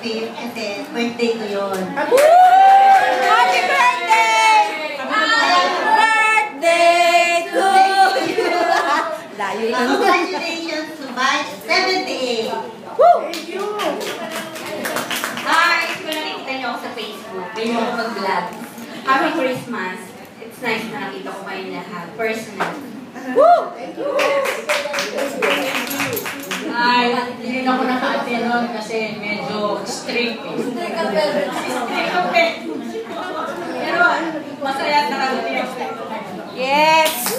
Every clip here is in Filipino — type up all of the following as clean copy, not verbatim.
5th kasi birthday ko yun. Happy birthday! Happy birthday to you! Congratulations to batch 78! Thank you! Hi! Kung nakikita niyo ako sa Facebook, ganyan ako mag-vlog. Happy Christmas! It's nice na nakita ko kayo lahat, personal. Woo! Thank you! Ay, hindi na ako naka-attend nun kasi medyo strict. Strict ang parents. Pero masaya at nakagaling ako. Yes!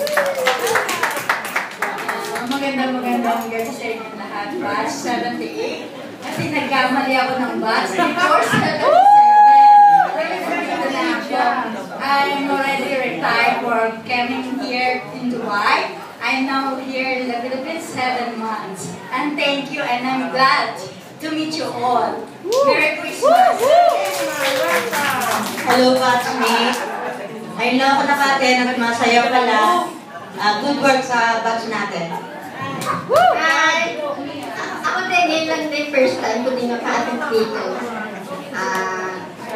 Magandang hanggang sa inyo lahat. Batch 78. Kasi nagkamali ako ng batch. George 77. I'm already retired for coming here in Dubai. I'm now here in the Philippines 7 months. And thank you, and I'm glad to meet you all. Merry Christmas! Hello, batchmate. Ayun lang ako naka-attend at masaya pala. Good work sa batch natin. Hi! Ako din, ngayon lang din first time ko din naka-attend dito.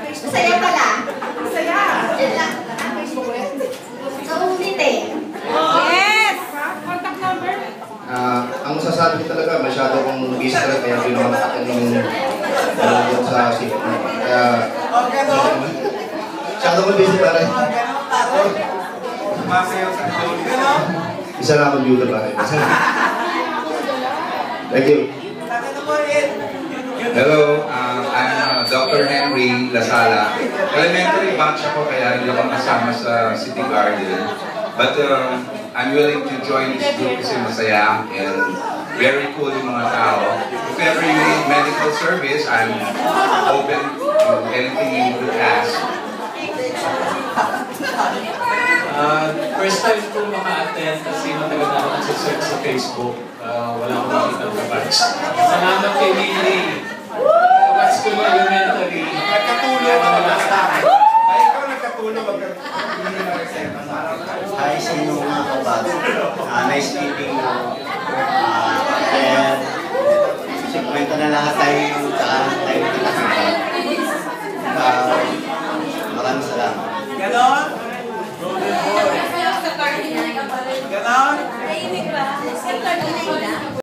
Masaya pala. Masaya! Yan lang. So, ulitin. Yes! Ang masasabi ko talaga, masyado kong busy talaga kaya hindi naman ako nung sa sip. Kaya, masyado kong busy pare. Isa lang akong beauty pare. Thank you. Hello, I'm Dr. Henry Lasala. Elementary batch ako kaya hindi ako kasama sa City Garden. But I'm willing to join this group kasi masaya and very cool yung mga tao. If ever you need medical service, I'm open to anything you could ask. First time ko maka-attend kasi matagal na ako nagsisearch sa Facebook. Wala akong makita ng batch. Salamat kay Lily. Batch ko mo elementary. Nagkatulong ako last time. Ay, ikaw nagkatulong. Hi sa inyo mga kabago. Nice meeting you. And, kasi kwento na lahat tayo yung tayo